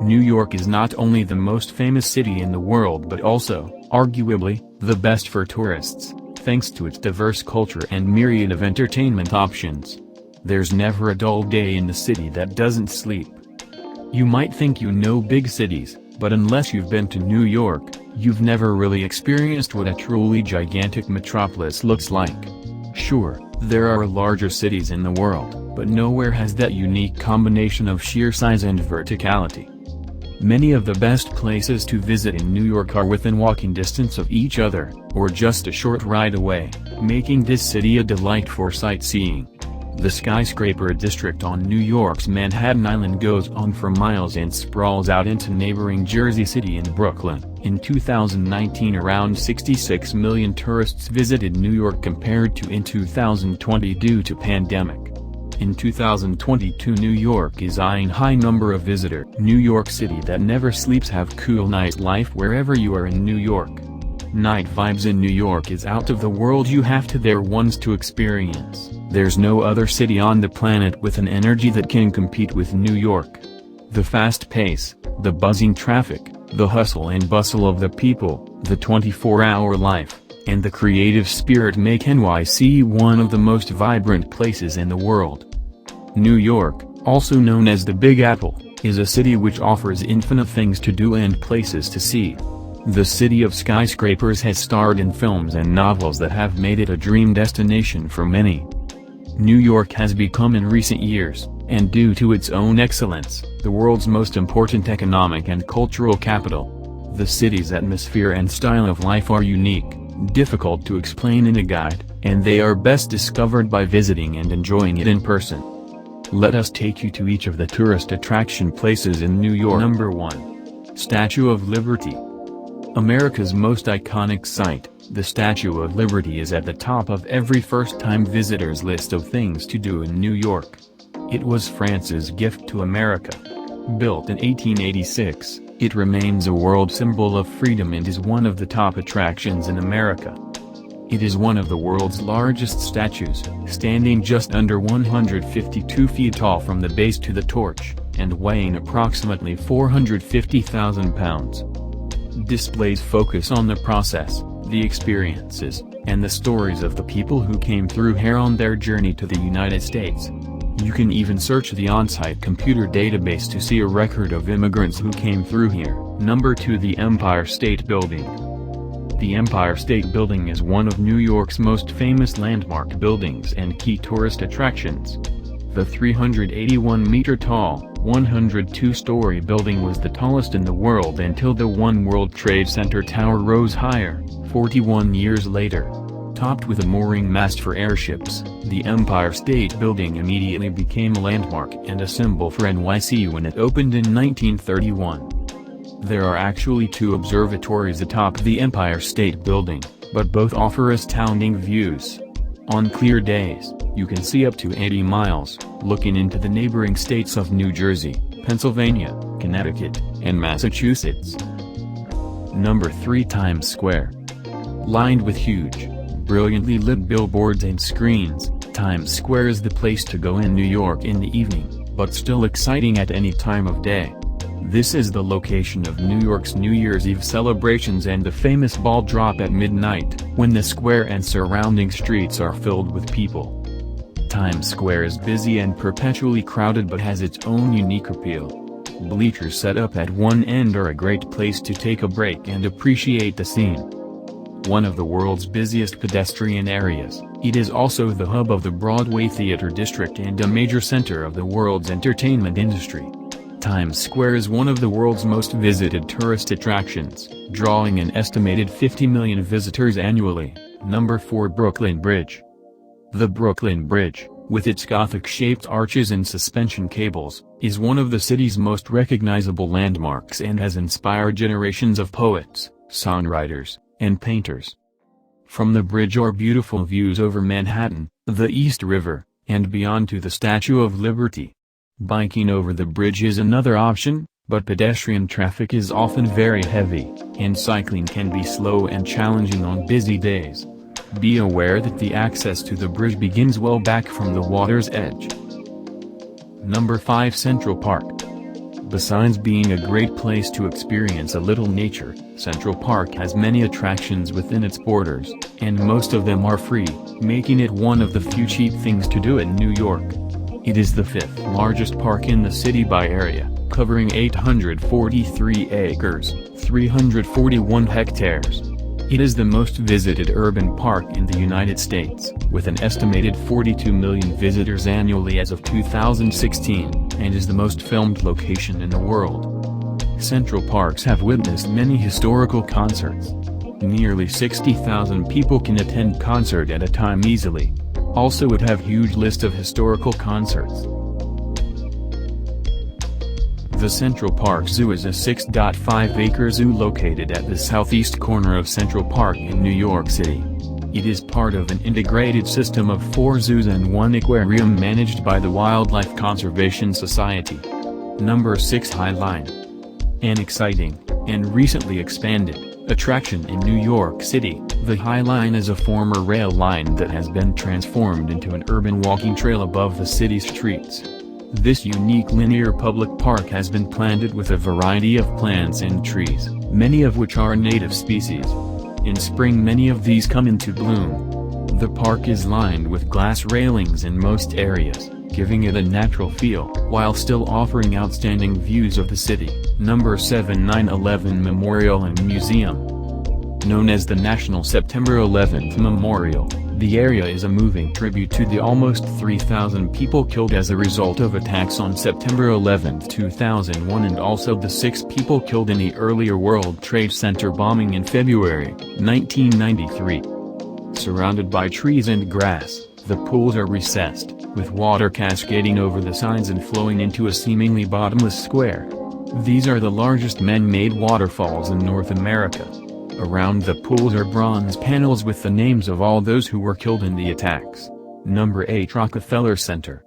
New York is not only the most famous city in the world but also, arguably, the best for tourists, thanks to its diverse culture and myriad of entertainment options. There's never a dull day in the city that doesn't sleep. You might think you know big cities, but unless you've been to New York, you've never really experienced what a truly gigantic metropolis looks like. Sure, there are larger cities in the world, but nowhere has that unique combination of sheer size and verticality. Many of the best places to visit in New York are within walking distance of each other, or just a short ride away, making this city a delight for sightseeing. The skyscraper district on New York's Manhattan Island goes on for miles and sprawls out into neighboring Jersey City and Brooklyn. In 2019, around 66 million tourists visited New York compared to in 2020 due to pandemic. In 2022, New York is eyeing high number of visitors. New York City that never sleeps. Have cool nightlife wherever you are in New York. Night vibes in New York is out of the world. You have to there once to experience. There's no other city on the planet with an energy that can compete with New York. The fast pace, the buzzing traffic, the hustle and bustle of the people, the 24-hour life, and the creative spirit make NYC one of the most vibrant places in the world. New York, also known as the Big Apple, is a city which offers infinite things to do and places to see. The city of skyscrapers has starred in films and novels that have made it a dream destination for many. New York has become in recent years, and due to its own excellence, the world's most important economic and cultural capital. The city's atmosphere and style of life are unique, difficult to explain in a guide, and they are best discovered by visiting and enjoying it in person. Let us take you to each of the tourist attraction places in New York. Number 1. Statue of Liberty. America's most iconic site, the Statue of Liberty is at the top of every first-time visitor's list of things to do in New York. It was France's gift to America. Built in 1886, it remains a world symbol of freedom and is one of the top attractions in America. It is one of the world's largest statues, standing just under 152 feet tall from the base to the torch, and weighing approximately 450,000 pounds. Displays focus on the process, the experiences, and the stories of the people who came through here on their journey to the United States. You can even search the on-site computer database to see a record of immigrants who came through here. Number 2. The Empire State Building. The Empire State Building is one of New York's most famous landmark buildings and key tourist attractions. The 381-meter-tall, 102-story building was the tallest in the world until the One World Trade Center tower rose higher, 41 years later. Topped with a mooring mast for airships, the Empire State Building immediately became a landmark and a symbol for NYC when it opened in 1931. There are actually 2 observatories atop the Empire State Building, but both offer astounding views. On clear days, you can see up to 80 miles, looking into the neighboring states of New Jersey, Pennsylvania, Connecticut, and Massachusetts. Number 3. Times Square. Lined with huge, brilliantly lit billboards and screens, Times Square is the place to go in New York in the evening, but still exciting at any time of day. This is the location of New York's New Year's Eve celebrations and the famous ball drop at midnight, when the square and surrounding streets are filled with people. Times Square is busy and perpetually crowded but has its own unique appeal. Bleachers set up at one end are a great place to take a break and appreciate the scene. One of the world's busiest pedestrian areas, it is also the hub of the Broadway Theater District and a major center of the world's entertainment industry. Times Square is one of the world's most visited tourist attractions, drawing an estimated 50 million visitors annually. Number 4. Brooklyn Bridge. The Brooklyn Bridge, with its Gothic-shaped arches and suspension cables, is one of the city's most recognizable landmarks and has inspired generations of poets, songwriters, and painters. From the bridge are beautiful views over Manhattan, the East River, and beyond to the Statue of Liberty. Biking over the bridge is another option, but pedestrian traffic is often very heavy, and cycling can be slow and challenging on busy days. Be aware that the access to the bridge begins well back from the water's edge. Number 5. Central Park. Besides being a great place to experience a little nature, Central Park has many attractions within its borders, and most of them are free, making it one of the few cheap things to do in New York. It is the fifth largest park in the city by area, covering 843 acres, 341 hectares. It is the most visited urban park in the United States, with an estimated 42 million visitors annually as of 2016, and is the most filmed location in the world. Central Parks have witnessed many historical concerts. Nearly 60,000 people can attend concert at a time easily. Also would have huge list of historical concerts. The Central Park Zoo is a 6.5-acre zoo located at the southeast corner of Central Park in New York City. It is part of an integrated system of 4 zoos and 1 aquarium managed by the Wildlife Conservation Society. Number 6 High Line. An exciting, and recently expanded, attraction in New York City. The High Line is a former rail line that has been transformed into an urban walking trail above the city's streets. This unique linear public park has been planted with a variety of plants and trees, many of which are native species. In spring many of these come into bloom. The park is lined with glass railings in most areas, giving it a natural feel, while still offering outstanding views of the city. Number 7 9/11 Memorial and Museum. Known as the National September 11th Memorial, the area is a moving tribute to the almost 3,000 people killed as a result of attacks on September 11, 2001 and also the 6 people killed in the earlier World Trade Center bombing in February, 1993. Surrounded by trees and grass, the pools are recessed, with water cascading over the sides and flowing into a seemingly bottomless square. These are the largest man-made waterfalls in North America. Around the pools are bronze panels with the names of all those who were killed in the attacks. Number 8 Rockefeller Center.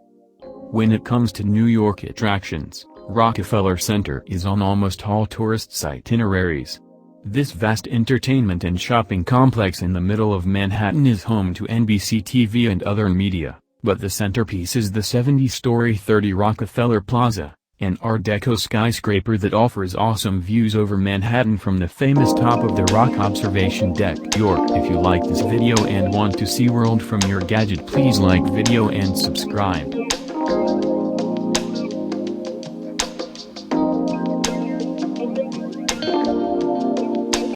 When it comes to New York attractions, Rockefeller Center is on almost all tourists' itineraries. This vast entertainment and shopping complex in the middle of Manhattan is home to NBC TV and other media, but the centerpiece is the 70-story 30 Rockefeller Plaza, an Art Deco skyscraper that offers awesome views over Manhattan from the famous top of the Rock Observation Deck. York. If you like this video and want to see world from your gadget, please like video and subscribe.